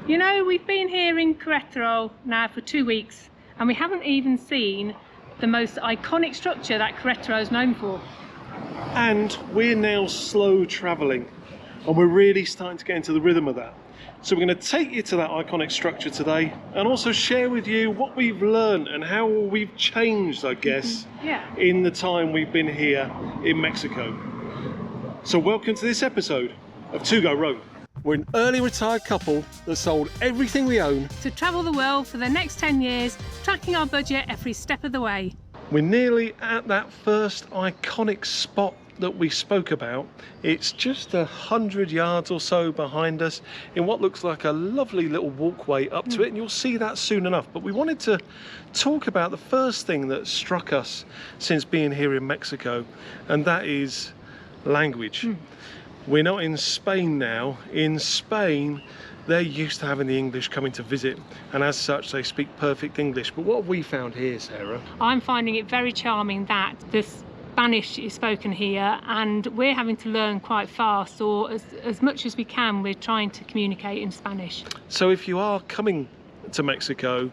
You know, we've been here in Queretaro now for 2 weeks and we haven't even seen the most iconic structure that Queretaro is known for. And we're now slow travelling and we're really starting to get into the rhythm of that. So we're going to take you to that iconic structure today and also share with you what we've learned and how we've changed, I guess, in the time we've been here in Mexico. So welcome to this episode of To Go Rogue. We're an early retired couple that sold everything we own to travel the world for the next 10 years, tracking our budget every step of the way. We're nearly at that first iconic spot that we spoke about. It's just 100 yards or so behind us in what looks like a lovely little walkway up to it, and you'll see that soon enough. But we wanted to talk about the first thing that struck us since being here in Mexico, and that is language. We're not in Spain now. In Spain, they're used to having the English coming to visit, and as such they speak perfect English. But what have we found here, Sarah? I'm finding it very charming that the Spanish is spoken here and we're having to learn quite fast, or as much as we can we're trying to communicate in Spanish. So if you are coming to Mexico,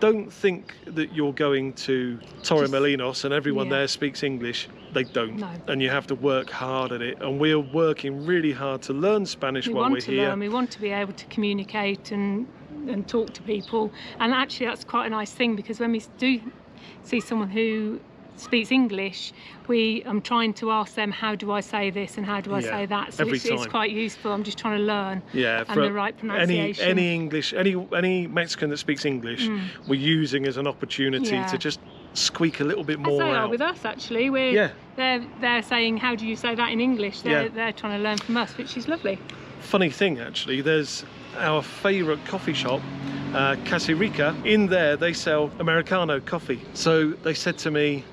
don't think that you're going to Torremolinos and everyone there speaks English. They don't. No. And you have to work hard at it, and we're working really hard to learn Spanish while we're here. We want to be able to communicate and talk to people, and actually that's quite a nice thing, because when we do see someone who speaks English, I'm trying to ask them, how do I say this and how do I say that? So it's quite useful. I'm just trying to learn and the right pronunciation. Any Mexican that speaks English, we're using as an opportunity to just squeak a little bit more out. As they are with us, actually. They're saying, how do you say that in English? They're trying to learn from us, which is lovely. Funny thing, actually, there's our favourite coffee shop, Casa Rica. In there they sell Americano coffee. So they said to me,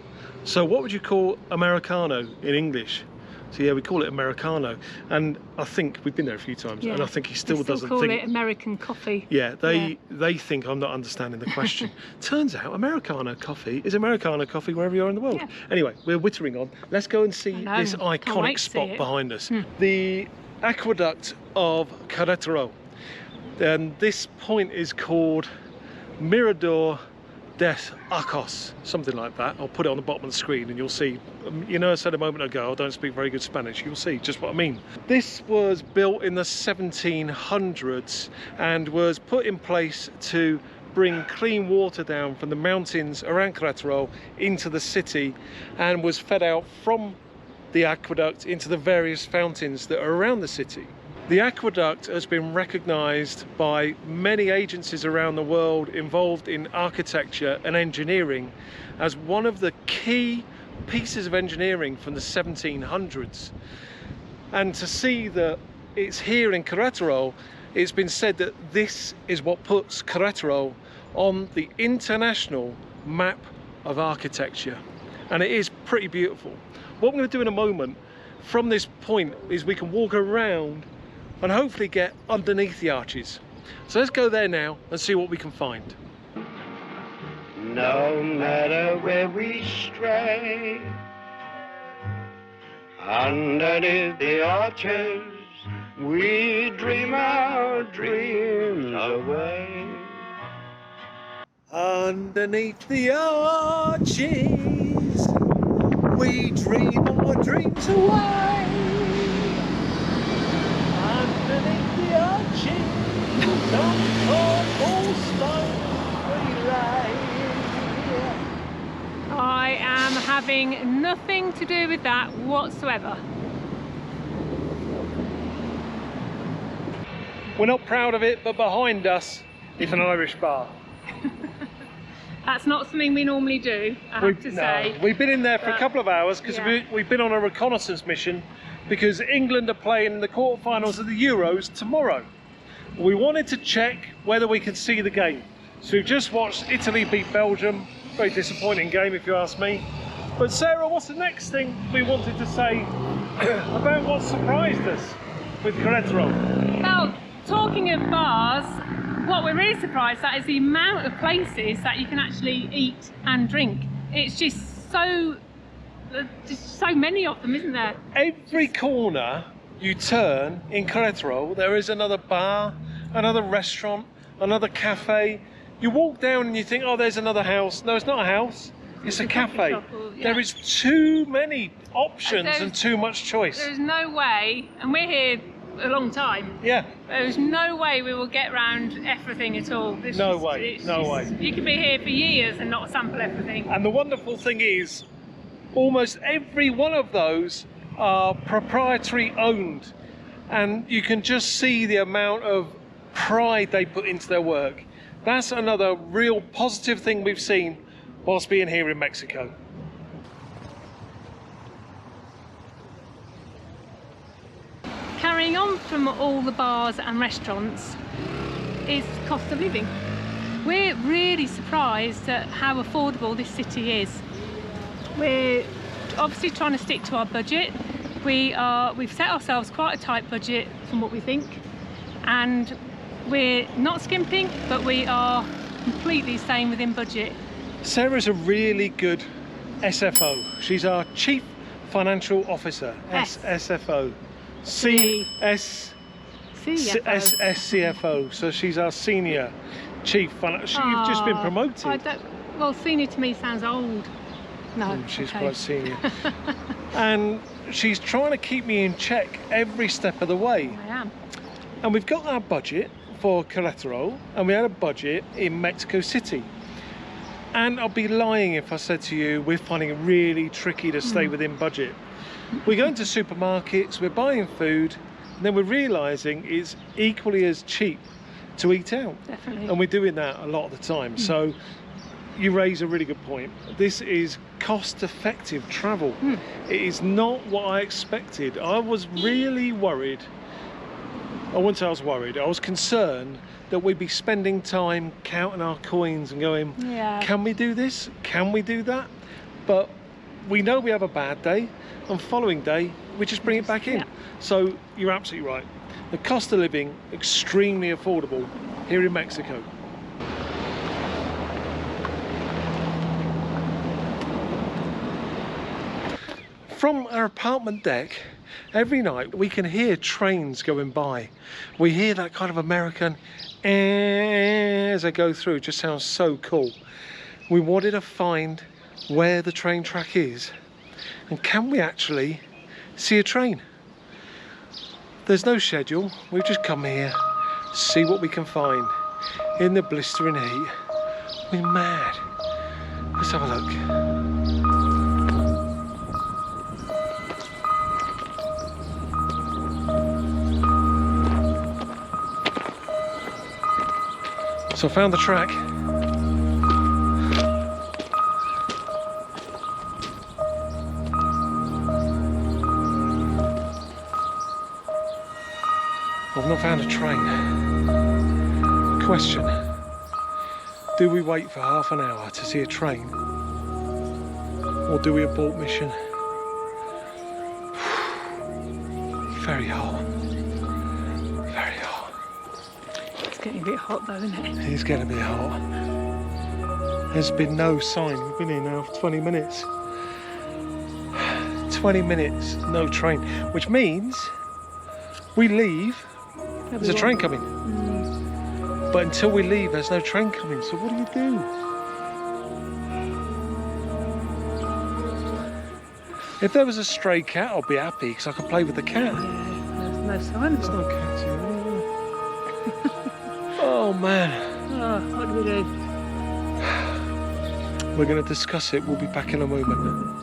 so what would you call Americano in English? So yeah, we call it Americano, and I think we've been there a few times, and I think he still doesn't call think it American coffee. Yeah, they think I'm not understanding the question. Turns out Americano coffee is Americano coffee wherever you are in the world. Anyway, we're wittering on. Let's go and see this iconic spot behind us, the Aqueduct of Queretaro. And this point is called Mirador des Arcos, something like that. I'll put it on the bottom of the screen and you'll see. You know, I said a moment ago I don't speak very good Spanish. You'll see just what I mean. This was built in the 1700s and was put in place to bring clean water down from the mountains around Queretaro into the city, and was fed out from the aqueduct into the various fountains that are around the city. The aqueduct has been recognised by many agencies around the world involved in architecture and engineering as one of the key pieces of engineering from the 1700s. And to see that it's here in Queretaro, it's been said that this is what puts Queretaro on the international map of architecture. And it is pretty beautiful. What we're going to do in a moment from this point is we can walk around and hopefully get underneath the arches. So let's go there now and see what we can find. No matter where we stray, underneath the arches, we dream our dreams away. Underneath the arches, we dream our dreams away. Underneath the arches, don't call all stones we lay. I am having nothing to do with that whatsoever. We're not proud of it, but behind us is an Irish bar. That's not something we normally do, I have to say. We've been in there for a couple of hours because we've been on a reconnaissance mission, because England are playing in the quarterfinals of the Euros tomorrow. We wanted to check whether we could see the game. So we've just watched Italy beat Belgium. Very disappointing game if you ask me. But Sarah, what's the next thing we wanted to say about what surprised us with Queretaro? Well, talking of bars, what we're really surprised at is the amount of places that you can actually eat and drink. It's just so many of them, isn't there? Every corner you turn in Queretaro, there is another bar, another restaurant, another cafe. You walk down and you think, oh, there's another house. No, it's not a house. It's a cafe. There is too many options and too much choice. There's no way, and we're here a long time. Yeah. There's no way we will get round everything at all. No way. You could be here for years and not sample everything. And the wonderful thing is, almost every one of those are proprietary owned, and you can just see the amount of pride they put into their work. That's another real positive thing we've seen whilst being here in Mexico. Carrying on from all the bars and restaurants is cost of living. We're really surprised at how affordable this city is. We're obviously trying to stick to our budget. We've set ourselves quite a tight budget from what we think, and we're not skimping, but we are completely staying within budget. Sarah's a really good SFO. She's our Chief Financial Officer. SFO. CFO. So she's our Senior Chief Financial. You've just been promoted. Well, senior to me sounds old. No, she's quite senior. And she's trying to keep me in check every step of the way. I am. And we've got our budget for Queretaro, and we had a budget in Mexico City. And I'll be lying if I said to you we're finding it really tricky to stay within budget. We're going to supermarkets, we're buying food, and then we're realising it's equally as cheap to eat out. Definitely. And we're doing that a lot of the time. So you raise a really good point. This is cost-effective travel. It is not what I expected. I was really worried. I wouldn't say I was worried, I was concerned that we'd be spending time counting our coins and going, can we do this? Can we do that? But we know we have a bad day, and following day, we just bring it back in. So you're absolutely right. The cost of living, extremely affordable here in Mexico. From our apartment deck, every night we can hear trains going by. We hear that kind of American as they go through. It just sounds so cool. We wanted to find where the train track is, and can we actually see a train? There's no schedule. We've just come here, see what we can find in the blistering heat. We're mad. Let's have a look. So I found the track. I've not found a train. Question: do we wait for half an hour to see a train, or do we abort mission? Very hot. Very hot. It's getting a bit hot though, isn't it? It's getting a bit hot. There's been no sign. We've been here now for 20 minutes. 20 minutes, no train, which means we leave. There's a train coming. But until we leave, there's no train coming. So what do you do? If there was a stray cat, I'd be happy because I could play with the cat. Yeah, there's no sign. There's no cat here. Oh man. Oh, what do we do? We're going to discuss it. We'll be back in a moment.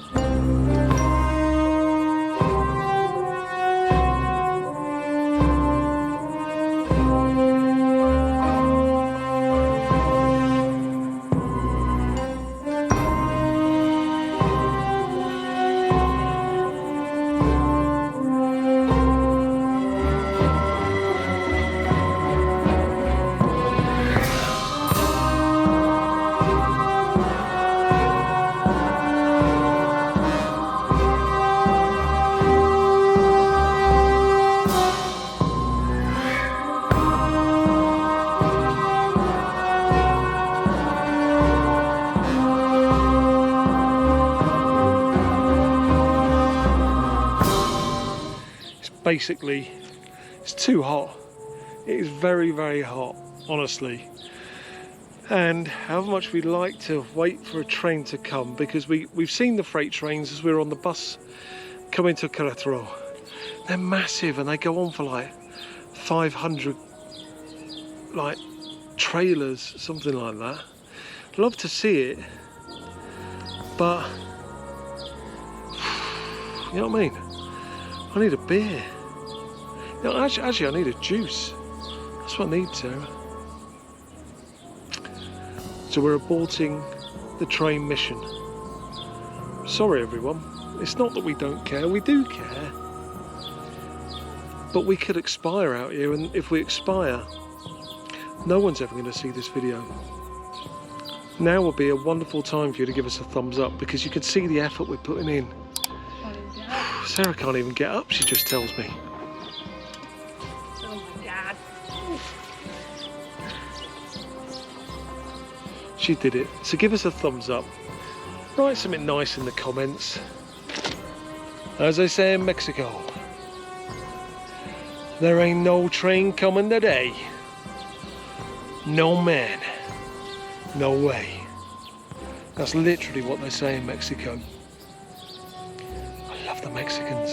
Basically, it's too hot. It is very, very hot, honestly. And however much we'd like to wait for a train to come, because we've seen the freight trains as we were on the bus coming to Queretaro. They're massive and they go on for like 500 like trailers, something like that. Love to see it, but you know what I mean? I need a beer. You know, actually I need a juice. That's what I need, Sarah. So we're aborting the train mission. Sorry everyone, it's not that we don't care, we do care. But we could expire out here, and if we expire, no one's ever going to see this video. Now would be a wonderful time for you to give us a thumbs up, because you can see the effort we're putting in. Sarah can't even get up, she just tells me. Oh my God. She did it. So give us a thumbs up. Write something nice in the comments. As they say in Mexico, there ain't no train coming today. No man, no way. That's literally what they say in Mexico. I love the Mexicans.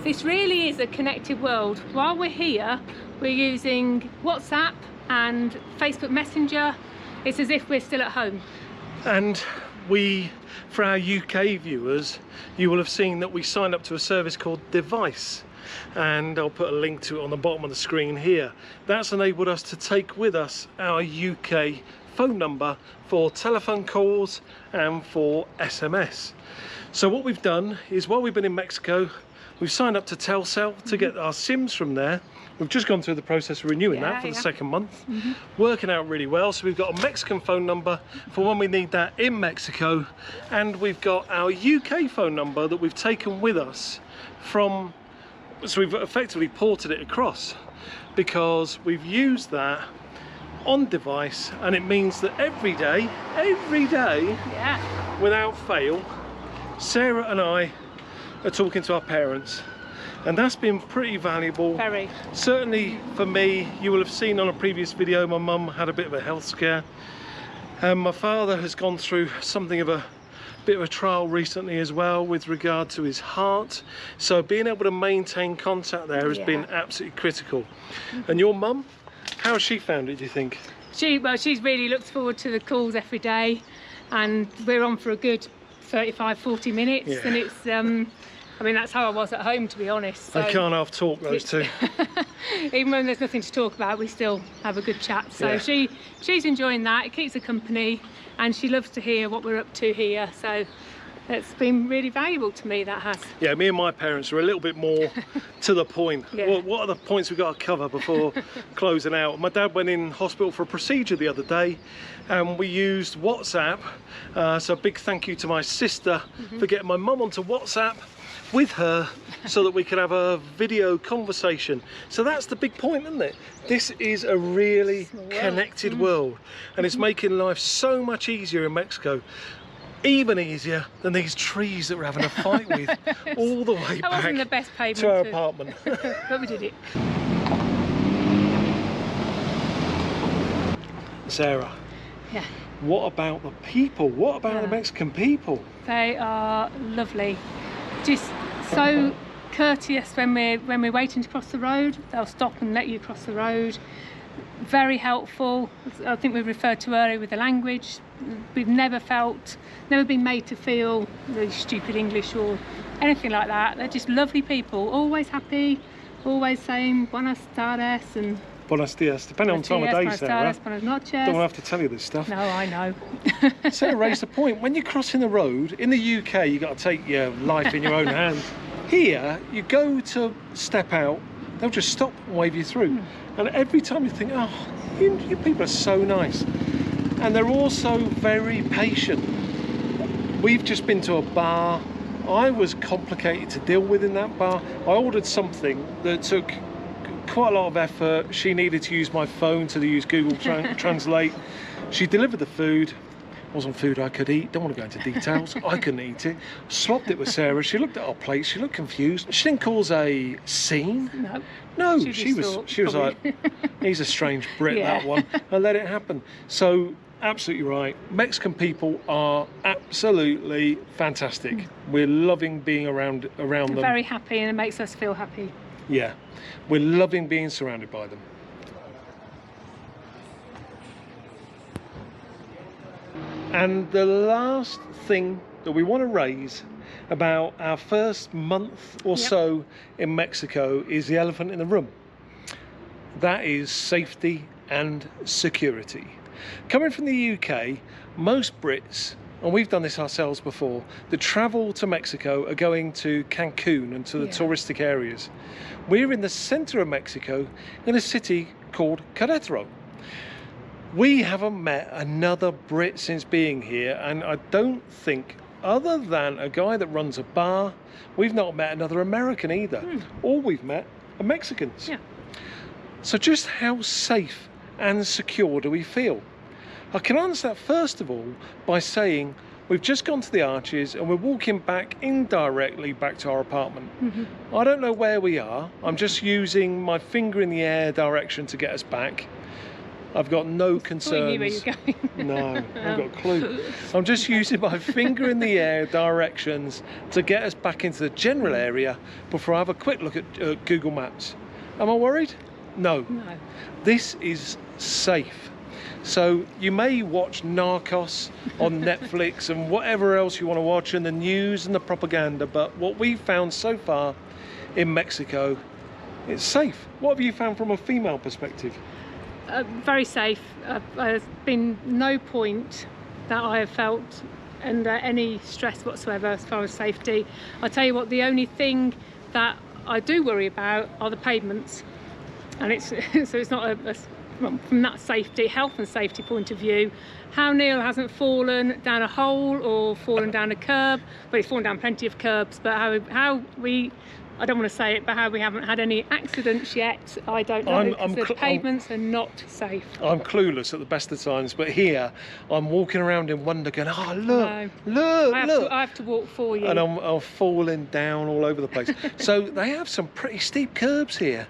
This really is a connected world. While we're here, we're using WhatsApp and Facebook Messenger. It's as if we're still at home. And for our UK viewers, you will have seen that we signed up to a service called Device, and I'll put a link to it on the bottom of the screen here. That's enabled us to take with us our UK phone number for telephone calls and for SMS. So what we've done is, while we've been in Mexico, we've signed up to Telcel to get our SIMs from there. We've just gone through the process of renewing that for the second month. Working out really well. So we've got a Mexican phone number for when we need that in Mexico, and we've got our UK phone number that we've taken with us from, so we've effectively ported it across, because we've used that on Device, and it means that every day, without fail, Sarah and I are talking to our parents, and that's been pretty valuable. Very. Certainly for me. You will have seen on a previous video, my mum had a bit of a health scare, and my father has gone through something of a bit of a trial recently as well with regard to his heart. So being able to maintain contact there has been absolutely critical. And your mum, how has she found it, do you think? She's really looked forward to the calls every day, and we're on for a good 35-40 minutes, and it's I mean, that's how I was at home, to be honest. So they can't half talk, those two. Even when there's nothing to talk about, we still have a good chat. So she's enjoying that. It keeps her company, and she loves to hear what we're up to here. So it's been really valuable to me, that has. Yeah, me and my parents are a little bit more to the point. What are the points we've got to cover before closing out? My dad went in hospital for a procedure the other day, and we used WhatsApp. So a big thank you to my sister for getting my mum onto WhatsApp with her so that we could have a video conversation. So that's the big point, isn't it? This is a really connected world, and it's making life so much easier in Mexico. Even easier than these trees that we're having a fight with all the way back wasn't the best pavement to our apartment. But we did it. Sarah, what about the people? What about the Mexican people? They are lovely. Just so courteous when we're waiting to cross the road. They'll stop and let you cross the road. Very helpful. I think we referred to earlier with the language. We've never been made to feel really stupid English or anything like that. They're just lovely people, always happy, always saying buenas tardes and buenos dias, depending on time of day, Sarah. Buenas noches. Don't have to tell you this stuff. No, I know. Sarah raised the point. When you're crossing the road in the UK, you've got to take your life in your own hands. Here, you go to step out, they'll just stop and wave you through. And every time you think, oh, you people are so nice. And they're also very patient. We've just been to a bar. I was complicated to deal with in that bar. I ordered something that took quite a lot of effort. She needed to use my phone to use Google Translate. She delivered the food. Wasn't food I could eat. Don't want to go into details. I couldn't eat it. Slopped it with Sarah. She looked at our plate. She looked confused. She didn't cause a scene. No, she was like, he's a strange Brit, that one. And let it happen. So absolutely right. Mexican people are absolutely fantastic. We're loving being around them. Very happy, and it makes us feel happy. Yeah, we're loving being surrounded by them. And the last thing that we want to raise about our first month or so in Mexico is the elephant in the room. That is safety and security. Coming from the UK, most Brits, and we've done this ourselves before, that travel to Mexico are going to Cancun and to the touristic areas. We're in the center of Mexico in a city called Queretaro. We haven't met another Brit since being here, and I don't think, other than a guy that runs a bar, we've not met another American either. All we've met are Mexicans. So just how safe and secure do we feel? I can answer that first of all by saying we've just gone to the Arches and we're walking back indirectly back to our apartment. I don't know where we are. I'm just using my finger in the air direction to get us back. I've got no concerns. I knew where you're going. No, I've got a clue. I'm just using my finger in the air directions to get us back into the general area before I have a quick look at Google Maps. Am I worried? No. This is safe. So you may watch Narcos on Netflix and whatever else you want to watch, and the news and the propaganda, but what we've found so far in Mexico, it's safe. What have you found from a female perspective? Very safe. There's been no point that I have felt under any stress whatsoever as far as safety. I tell you what, the only thing that I do worry about are the pavements, and it's so it's not from that safety, health and safety point of view. How Neil hasn't fallen down a hole or fallen down a curb, but he's fallen down plenty of curbs. But how we, I don't want to say it, but how we haven't had any accidents yet, I don't know, because the pavements are not safe. I'm clueless at the best of times, but here I'm walking around in wonder going, oh look, look. I have to walk for you. And I'm falling down all over the place. So they have some pretty steep curbs here.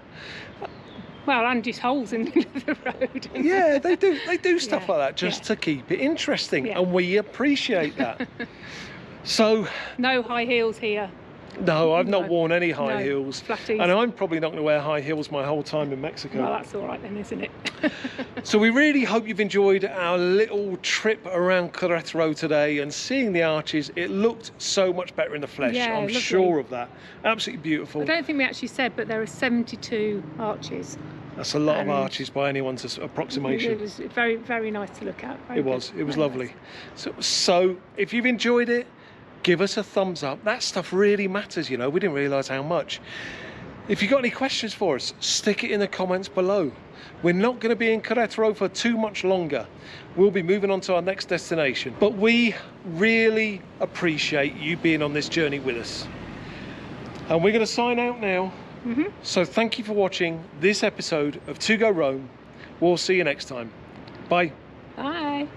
Well, and just holes in the middle of the road. Yeah, they do stuff like that just to keep it interesting, and we appreciate that. So no high heels here. No, I've not worn any high heels. Flatties. And I'm probably not going to wear high heels my whole time in Mexico. Well, that's all right then, isn't it? So we really hope you've enjoyed our little trip around Queretaro today, and seeing the Arches, it looked so much better in the flesh. Yeah, I'm lovely. Sure of that. Absolutely beautiful. I don't think we actually said, but there are 72 arches. That's a lot of arches by anyone's approximation. It was very, very nice to look at. It was lovely. Nice. So if you've enjoyed it, give us a thumbs up. That stuff really matters, you know. We didn't realise how much. If you've got any questions for us, stick it in the comments below. We're not going to be in Queretaro for too much longer. We'll be moving on to our next destination. But we really appreciate you being on this journey with us. And we're going to sign out now. So thank you for watching this episode of To Go Rome. We'll see you next time. Bye. Bye.